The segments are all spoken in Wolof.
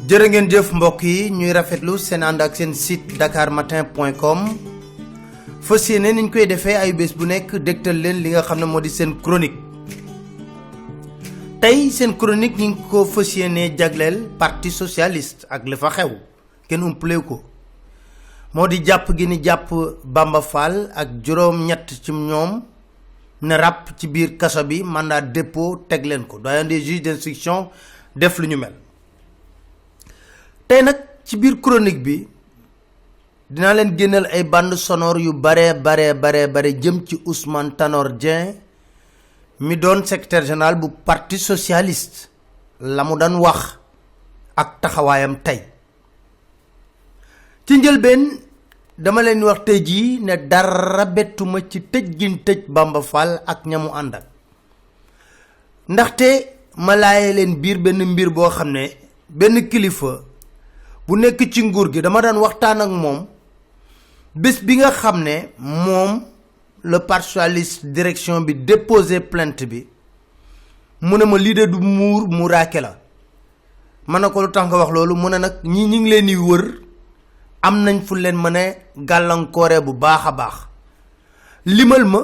jërë ngeen jëf mbokk yi ñuy rafetlu seen ànd ak seen site dakarmatin.com fas yéene niñ koy defee ay bés bu nekk dégtal leen li nga xam ne moo di seen chronique tey seen chronique ñu ngi ko fas yéene jagleel parti socialiste ak li fa xew kenn umpale ko moo di jàpp gi ni jàpp Bamba Fall ak juróom-ñett ci ñoom ne ràpp ci biir kaso bi mandat dépôt teg leen ko doyen des juges d'instruction def lu ñu mel. tey nag ci biir chronique bi dinaa leen génneel ay bande sonore yu bare jëm ci Ousmane Tanor Dieng mi doon secrétaire général bu parti socialiste la mu daan wax ak taxawaayam tey ci njëlbeen dama leen wax tey jii ne dara bettuma ci tëj gin tëj Bamba Fall ak ñamu àndal ndaxte ma laaye leen biir benn mbir boo xam ne benn kilifa bu nekk ci nguur gi dama daan waxtaan ak moom bés bi nga xam ne moom le parti socialiste direction bi déposé plainte bi mu ne ma lii de du muuraake la ma ne ko lu tax nga wax loolu mu ne nag ñi ngi leen di wër am nañ fu leen mën a gàllankoore bu baax a baax limal ma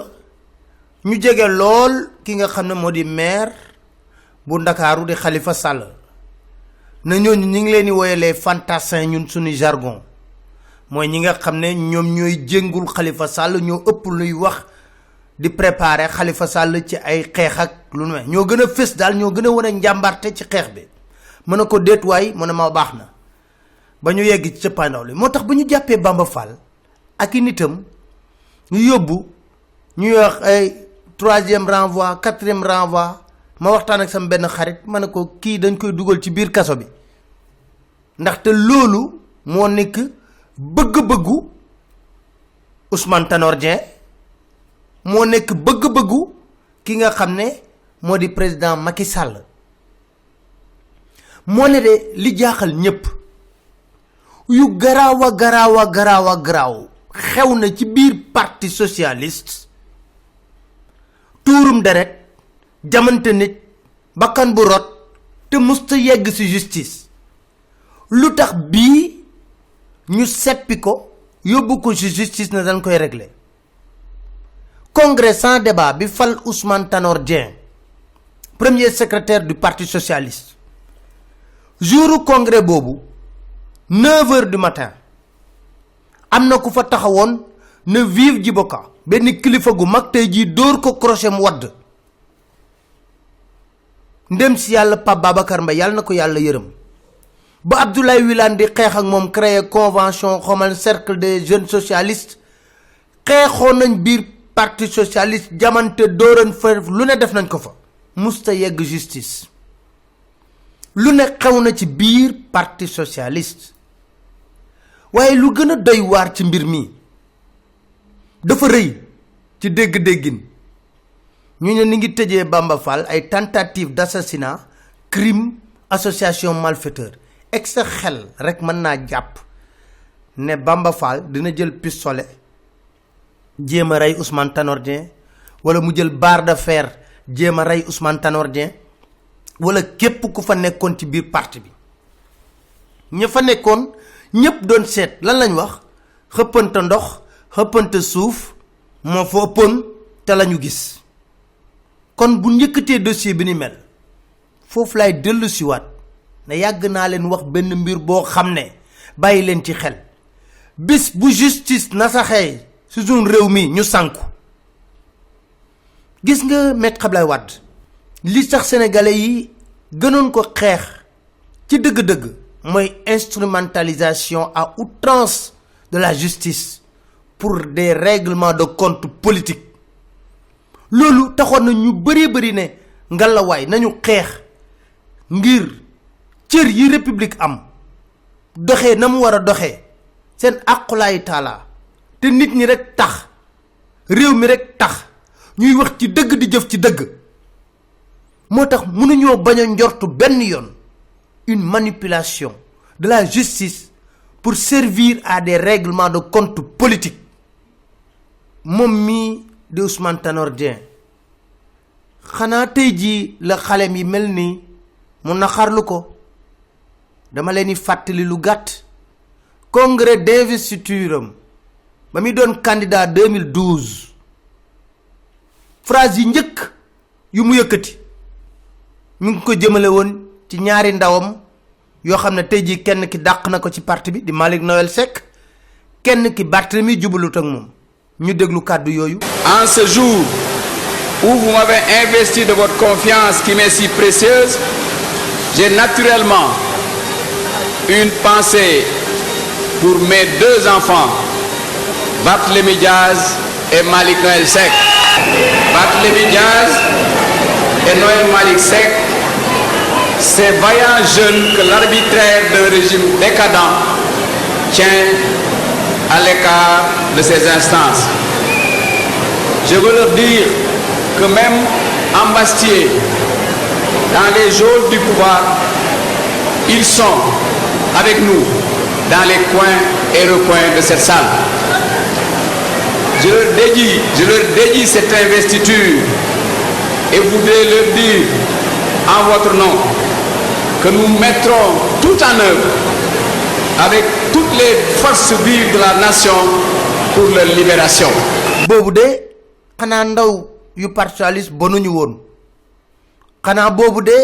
ñu jege lool ki nga xam ne moo di maire bu Ndakaaru di Khalifa Sall na ñooñu ñi ngi leen di woye les fantassins ñun suñu jargon mooy ñi nga xam ne ñoom ñooy jéngul Khalifa Sall ñoo ëpp luy wax di préparer Khalifa Sall ci ay xeex ak lu ne ñoo gën a fës daal ñoo gën a wane njàmbarte ci xeex bi mën na ko déetuwaay mu ne ma baax na ba ñu yegg ci cëppaandaw li moo tax bu ñu jàppee Bamba Fall ak i nitam ñu yóbbu ñuy wax ay 3e renvoi 4e renvoi ma waxtaan ak sama benn xarit ma ne ko kii dañ koy dugal ci biir kaso bi ndaxte loolu moo nekk bëgg-bëggu Ousmane Tanor Dieng moo nekk bëgg-bëggu ki nga xam ne moo di président Macky Sall moo ne de li jaaxal ñépp yu garaaw xew na ci biir parti socialiste tuurum deret jamante nit bakkan bu rot te musta yegg ci justice lu tax bii ñu seppi ko yóbbu ko ci justice na dañ koy régler congrès sans débat bi fal Ousmane Tanor Dieng premier secrétaire du parti socialiste jouru congrès boobu 9h du matin am na ku fa taxawoon ne vive Djiboka benn kilifa gu mag tey jii dóor ko crochet mu wadd ndem si yàlla Pape Babacar Mbaye yàlla na ko yàlla yërëm ba Abdoulaye Wilane di xeex ak moom créer convention xamal cercle des jeunes socialistes xeexoon nañ biir parti socialiste jamante dóoran fa lu ne def nañ ko fa musta yegg justice lu ne xew na ci biir parti socialiste waaye lu gën a doy waar ci mbir mi dafa rëy ci dégg-déggin ñu ne ni ngi tëjee Bamba Fall ay tentative d'assassinat crime association malfaiteur ek sa xel rek mën naa jàpp ne Bamba Fall dina jël pistolet jéem a rey Ousmane Tanor Dieng wala mu jël barre de fer jéem a rey Ousmane Tanor Dieng wala képp ku fa nekkoon ci biir parti bi ña fa nekkoon ñépp doon seet lan lañ wax xëppante ndox xëppante suuf moo fa ëppoon te lañu gis kon bu njëkkatee dossier bi ni mel foofu lay dellu siwaat ne yàgg naa leen wax benn mbir boo xam ne bàyyi leen ci xel bis bu justice nasaxee ci suñu réew mi ñu sànku gis nga Maître Abdoulaye Wade li tax sénégalais yi gënoon ko xeex ci dëgg-dëgg mooy instrumentalisation à outrance de la justice pour des règlements de compte politique loolu taxoon na ñu bari ne ngalawaay nañu xeex ngir cër yi république am doxee na mu war a doxee seen aqulaay taala te nit ñi rek tax réew mi rek tax ñuy wax ci dëgg di jëf ci dëgg moo tax mënuñoo bañ a njortu benn yoon une manipulation de la justice pour servir à des règlements de compte politique moom mii di Ousmane Tanor Dieng xanaa tey jii la xalem yi mel nii mu naqarlu ko dama leen di fàttali lu gàtt congrès d'investiture am ba muy doon candidat 2012 phrase yi njëkk yu mu yëkkati mi ngi ko jëmale woon ci ñaari ndawam yoo xam ne tey jii kenn ki dàq na ko ci parti bi di Malick Noël Seck kenn ki Barthélemy jubalut ak moom ñu déglu kàddu yooyu. En ce jour où vous m'avez investi de votre confiance qui m'est si précieuse, j'ai naturellement une pensée pour mes deux enfants, Barthélemy Diaz et Malick Noël Seck. Barthélemy Diaz et Noël Malick Seck, ces vaillants jeunes que l'arbitraire d'un régime décadent tient à l'écart de ces instances. Je veux leur dire que même embastillés dans les geôles du pouvoir, ils sont avec nous dans les coins et recoins de cette salle. Je leur dédie cette investiture et voudrais leur dire en votre nom que nous mettrons tout en œuvre avec toutes les forces vives de la nation pour leur libération. boobu de xanaa ndaw yu parti socialiste bonuñu woon xanaa boobu de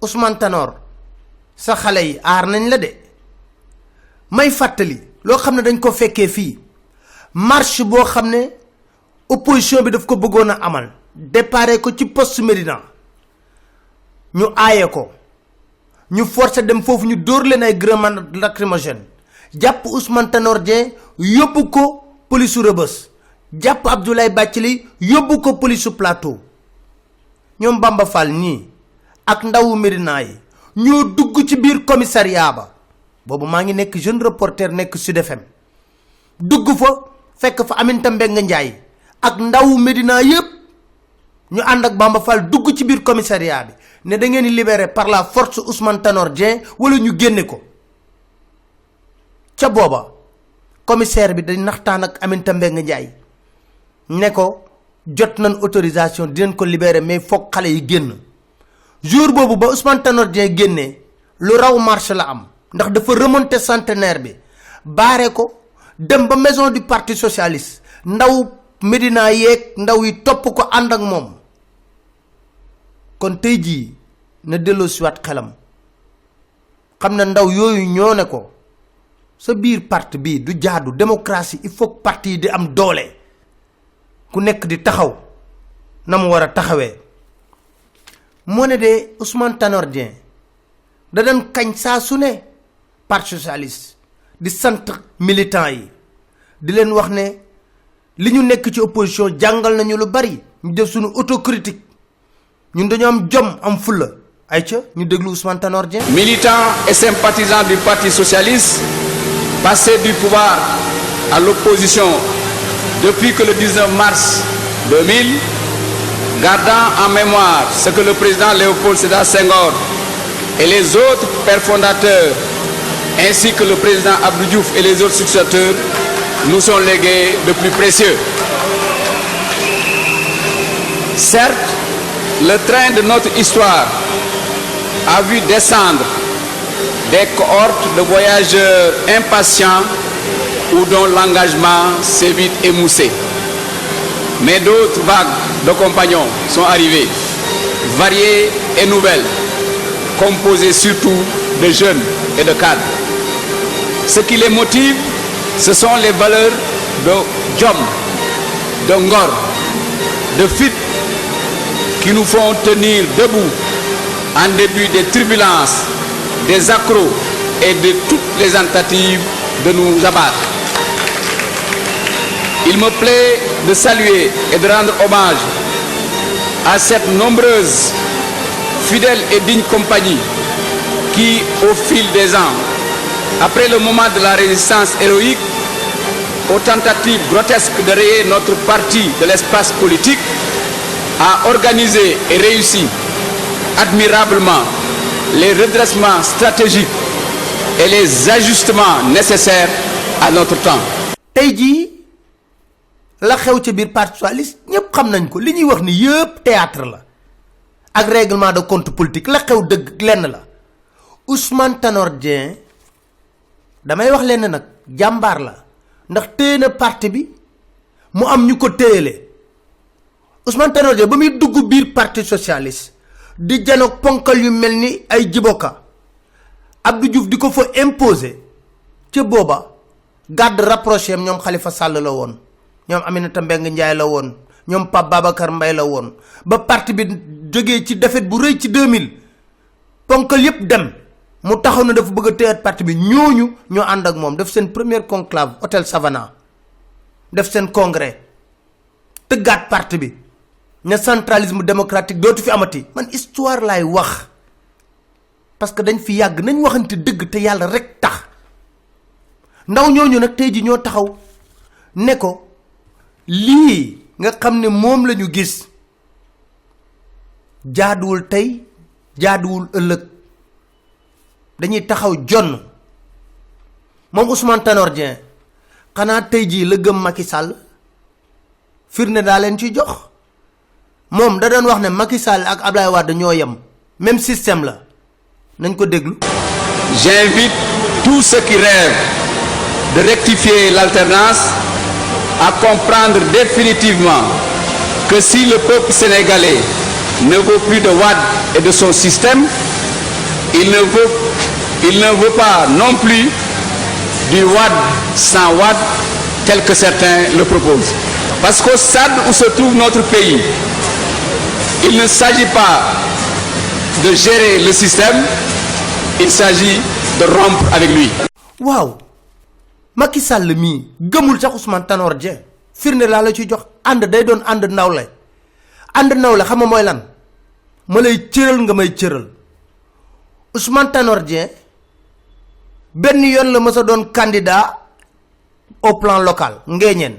Ousmane Tanor sa xale yi aar nañ la de may fàttali loo xam ne dañ ko fekkee fii marche boo xam ne opposition bi daf ko bëggoon a amal déparé ko ci poste Médina ñu aaye ko ñu forcé dem foofu ñu dóor leen ay grenades lacrymogènes jàpp Ousmane Tanor Dieng yóbbu ko polisu Rebeuss jàpp Abdoulaye Bathily yóbbu ko polisu Plateau ñoom Bamba Fall ñii ak ndawu Médina yi ñoo dugg ci biir commissariat ba boobu maa ngi nekk jeune reporter nekk Sud FM dugg fa fekk fa Aminata Mbengue Ndiaye ak ndawu Médina yépp ñu ànd ak Bamba Fall dugg ci biir commissariat bi ne da ngeen di libérer par la force Ousmane Tanor Dieng wala ñu génne ko ca booba commissaire bi dañ naxtaan ak Aminata Mbengue Ndiaye ne ko jot nañ autorisation dinañ ko libérer mais foog xale yi génn jour boobu ba Ousmane Tanor Dieng génnee lu raw marche la am ndax dafa remonter centenaire bi baare ko dem ba maison du parti socialiste ndaw Médina yeeg ndaw yi topp ko ànd ak moom kon tey jii na delloo siwaat xelam xam na ndaw yooyu ñoo ne ko sa biir parti bii du jaadu démocratie il faut parti yi di am doole ku nekk di taxaw na mu war a taxawee moo ne de Ousmane Tanor Dieng da doon kañ saa su ne parti socialiste di sant militant yi di leen wax ne li ñu nekk ci opposition jàngal nañu lu bari ñu def suñu autocritique ñun dañu am jom am fulla ay ca ñu déglu Ousmane Tanor Dieng. Militants et sympathisants du Parti socialiste, passés du pouvoir à l'opposition depuis que le 19 mars 2000, gardant en mémoire ce que le président Léopold Sédar Senghor et les autres pères fondateurs, ainsi que le président Abdou Diouf et les autres successeurs, nous sont légués de plus précieux. Certes, le train de notre histoire a vu descendre des cohortes de voyageurs impatients ou dont l'engagement s'est vite émoussé. Mais d'autres vagues de compagnons sont arrivées, variées et nouvelles, composées surtout de jeunes et de cadres. Ce qui les motive, ce sont les valeurs de Jom, de Ngor, de Fit, qui nous font tenir debout en début des turbulences, des accros et de toutes les tentatives de nous abattre. Il me plaît de saluer et de rendre hommage à cette nombreuse, fidèle et digne compagnie qui, au fil des ans, après le moment de la résistance héroïque, aux tentatives grotesques de rayer notre parti de l'espace politique, a organisé et réussi admirablement les redressements stratégiques et les ajustements nécessaires à notre temps. tey jii la xew ci biir parti socialiste ñëpp xam nañ ko li ñuy wax ni yëpp théâtre la ak règlement de compte politique la xew dëgg lenn la Ousmane Tanor Dieng damay wax leen nag jàmbaar la ndax téye na parti bi mu am ñu ko téyele Ousmane Tanor Dieng ba muy dugg biir parti socialiste di janoog ponkal yu mel ni ay Djiboka Abdou Diouf di ko fa imposer ca booba garde rapproché am ñoom Khalifa Sall la woon ñoom Aminata Mbengue Ndiaye la woon ñoom Pape Babacar Mbaye la woon ba parti bi jógee ci défaite bu rëy ci 2000 ponkal yépp dem mu taxaw na dafa bëgg a téyaat parti bi ñooñu ñoo ànd ak moom def seen première conclave hôtel Savannah def seen congrès tëggaat parti bi ne centralisme démocratique dootu fi amati man histoire laay wax parce que dañ fi yàgg nañ waxante dëgg te yàlla rek tax ndaw ñooñu nag tey ji ñoo taxaw ne ko lii nga xam ne moom la ñu gis jaaduwul tey jaaduwul ëllëg dañuy taxaw jonn moom Ousmane Tanor Dieng xanaa tey jii la gëm Macky Sall firnde daa leen ci jox moom da doon wax ne Macky Sall ak Ablaye Wade ñoo yem même système la nañ ko déglu. J'invite tous ceux qui rêvent de rectifier l'alternance à comprendre définitivement que si le peuple sénégalais ne veut plus de Wade et de son système, il ne veut pas non plus du Wade sans Wade tel que certains le proposent. Parce qu'au stade où se trouve notre pays, il ne s'agit pas de gérer le système, il s'agit de rompre avec lui. waaw Macky Sall mii gëmul sax Ousmane Tanor Dieng firnde laa la ci jox ànd day doon ànd nawle xam nga mooy lan ma lay cëral nga may cëral Ousmane Tanor Dieng benn yoon la mës a doon candidat au plan local ngeeñeen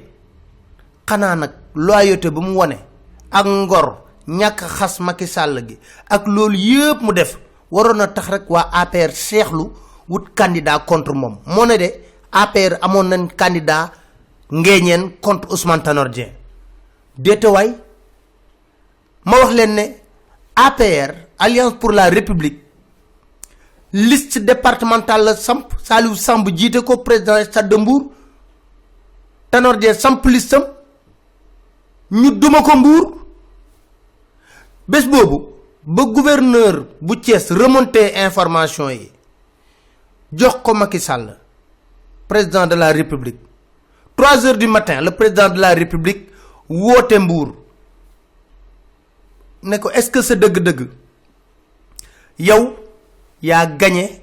xanaa nag loyauté bu mu wone ak ngor ñàkk xas Macky Sall gi ak loolu yëpp mu def waroon na tax rek waa APR seexlu wut candidat contre moom moo ne de APR amoon nañ candidat ngeeñeen contre Ousmane Tanor Dieng déetewaay ma wax leen ne APR Alliance pour la République liste départementale la samp Saliou Samb jiite ko président Stade de Mbour Tanor Dieng samp listam ñu duma ko Mbour bés boobu ba gouverneur bu Thiès remonté information yi jox ko Macky Sall président de la République 3 heures du matin le président de la République woote Mbour ne ko est-ce que sa dëgg-dëgg yow yaa gagné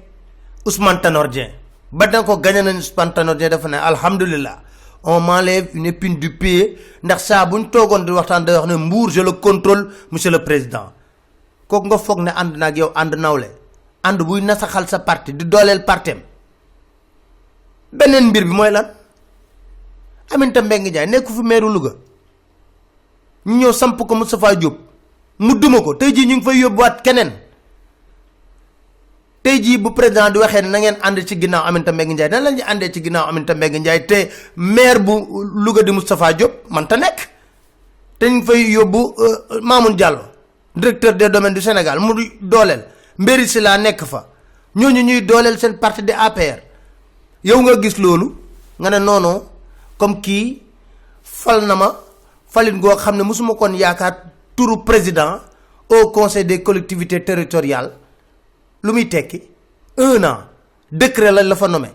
Ousmane Tanor Dieng ba danga ko gagné nañ Ousmane Tanor Dieng dafa ne alhamdulilah on m'enlève une épine du pied ndax saa bu ñu toogoon di waxtaan day wax ne Mbour je le contrôle monsieur le président kooku nga foog ne ànd na ak yow ànd nawle ànd buy nasaxal sa parti di dooleel partem beneen mbir bi mooy lan Aminata Mbengue Ndiaye nekku fi meeru Louga ñu ñëw samp ko Moustapha Diop mu duma ko tey jii ñu ngi fay yóbbuwaat keneen tey jii bu président di waxee ne na ngeen ànd ci ginnaaw Aminata Mbengue Ndiaye nan la ñuy àndee ci ginnaaw Aminata Mbengue Ndiaye te maire bu Louga di Moustapha Diop man ta nekk te ñu ngi fay yóbbu Mamoun Diallo directeur des domaines du Sénégal mu dooleel Mbéri Sylla nekk fa ñooñu ñuy dooleel seen parti de APR yow nga gis loolu nga ne non comme kii fal na ma falin goo xam ne mosuma kon yaakaar turu président au conseil des collectivités territoriales lu muy tekki 1 an décret lañ la fa nommé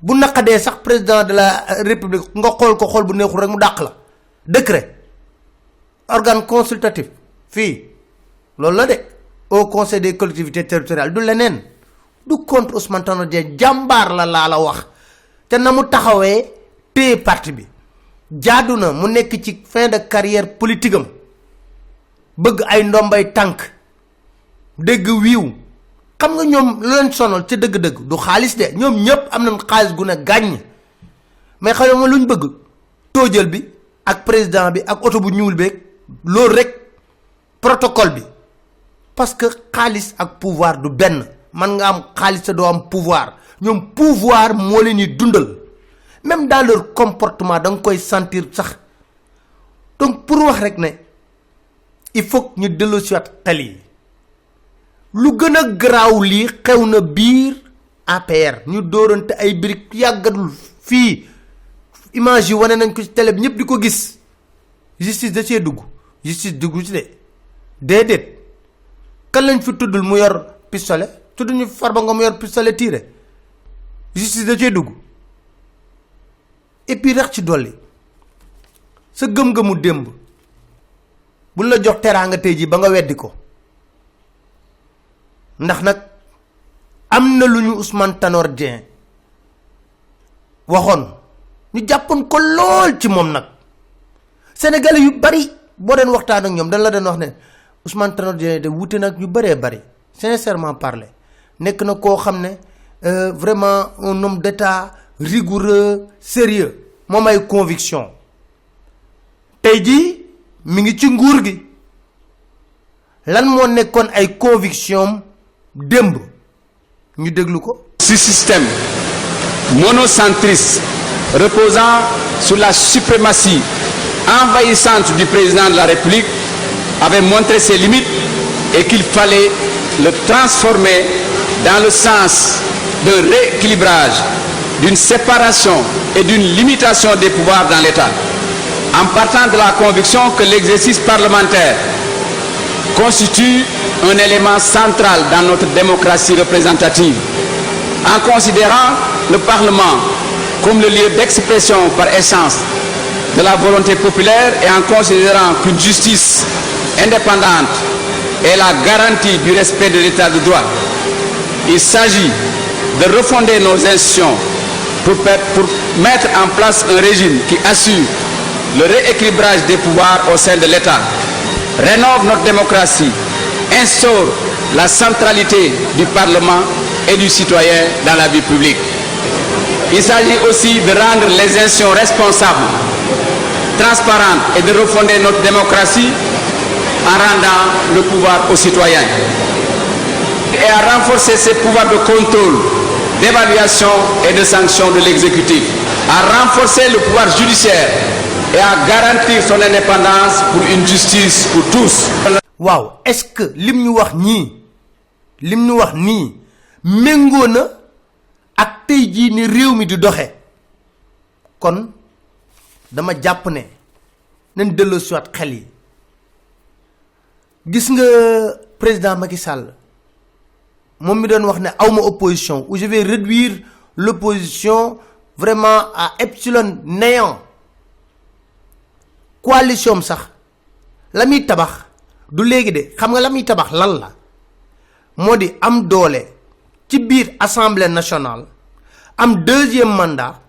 bu naqadee sax président de la république nga xool ko xool bu neexul rek mu dàq la décret organe consultatif fii loolu la de au conseil des collectivités territoriales du leneen du contre Ousmane Tanor Dieng jàmbaar la laa la wax te na mu taxawee téye parti bi jaadu na mu nekk ci fin de carrière politique am bëgg ay ndombay tànk dégg wiiw xam nga ñoom lu leen sonal ca dëgg-dëgg du xaalis de ñoom ñëpp am nañ xaalis gu ne gàññ mais xam nga lu ñu bëgg tóojal bi ak président bi ak oto bu ñuul beeg loolu rek protocole bi parce que xaalis ak pouvoir du benn man nga am xaalis te doo am pouvoir ñoom pouvoir moo leen di dundal même dans leur comportement da nga koy sentir sax donc pour wax rek ne il faut ñu delloosiwaat xel yi lu gën a garaaw lii xew na biir APR ñu dóorante ay birig yàggatul fii image yi wane nañ ko ci télé bi ñëpp di ko gis justice da cee dugg justice dugg ci de déedéet kan lañ fi tuddul mu yor pistolet tudduñu Farba Ngom mu yor pistolet tiré justice da cee dugg et puis rax ci dolli sa gëm-gëmu démb buñ la jox teraanga tey ji ba nga weddi ko ndax nag am na lu ñu Ousmane Tanor Dieng waxoon ñu jàppoon ko lool ci moom nag sénégalais yu bari boo den waxtaan ak ñoom dañ la den wax ne Ousmane Tanor Dieng de wuute nag ñu bëree bari sincèrement parler nekk na koo xam ne vraiment un homme d'état rigoureux sérieux moom ay conviction tey jii mi ngi ci nguur gi lan moo nekkoon ay conviction démb ñu déglu ko. Ce système monocentriste reposant sur la suprématie envahissante du président de la République avait montré ses limites et qu'il fallait le transformer dans le sens d'un rééquilibrage, d'une séparation et d'une limitation des pouvoirs dans l'État, en partant de la conviction que l'exercice parlementaire constitue un élément central dans notre démocratie représentative, en considérant le Parlement comme le lieu d'expression par essence de la volonté populaire et en considérant qu'une justice indépendante est la garantie du respect de l'État de droit. Il s'agit de refonder nos institutions pour mettre en place un régime qui assure le rééquilibrage des pouvoirs au sein de l'État, rénove notre démocratie, instaure la centralité du Parlement et du citoyen dans la vie publique. Il s'agit aussi de rendre les institutions responsables, transparentes et de refonder notre démocratie en rendant le pouvoir aux citoyens. Et à renforcer ses pouvoirs de contrôle, d'évaluation et de sanction de l'exécutif. À renforcer le pouvoir judiciaire et à garantir son indépendance pour une justice pour tous. waaw est-ce que lim ñu wax nii méngoo na ak tey jii ni réew mi di doxe kon dama jàpp ne nañ delloo siwaat xel yi gis nga président Macky Sall moom mi doon wax ne awma opposition ou je vais réduire l'opposition vraiment à epsilon néant coalition sax la muy tabax du léegi de xam nga la muy tabax lan la moo di am doole ci biir assemblée nationale am deuxième mandat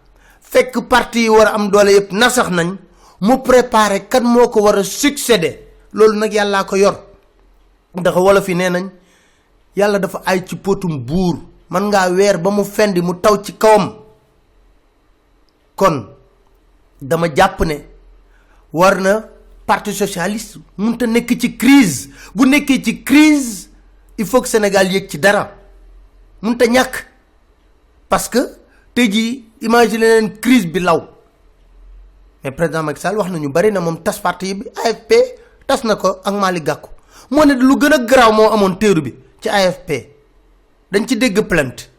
fekk parti yi war a am doole yëpp nasax nañ mu préparer kan moo ko war a succéder loolu nag yàllaa ko yor ndax wala fi nee nañ yàlla dafa ay ci potum buur man ngaa weer ba mu fendi mu taw ci kawam kon dama jàpp ne war na parti socialiste mënta nekk ci crise bu nekkee ci crise il faut que Sénégal yëg ci dara mënta ñàkk parce que tey jii imagine leen crise bi law mais président Macky Sall wax nañu bari na moom tas parti bi AFP tas na ko ak Malick Gakou moo ne lu gën a garaaw moo amoon téeru bi ci AFP dañ ci dégg plainte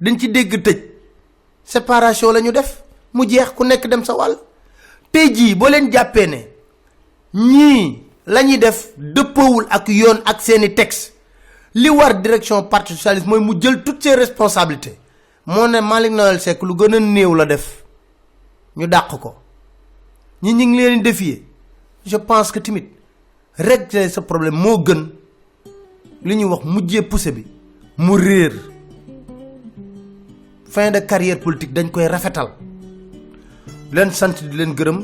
dañ ci dégg tëj séparation la ñu def mu jeex ku nekk dem sa wàll tey jii boo leen jàppee ne ñii la ñuy def dëppoowul ak yoon ak seeni texte li war direction parti socialiste mooy mu jël toutes ses responsabilités moo ne Malick Noël Seck lu gën a néew la def ñu dàq ko ñi ngi leen défier je pense que tamit régler ce problème moo gën li ñuy wax mujjee poussé bi mu réer fin de carrière politique dañ koy rafetal leen sant di leen gërëm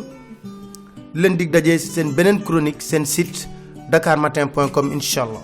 di leen dig dajee seen beneen chronique seen site dakarmatin.com incha allah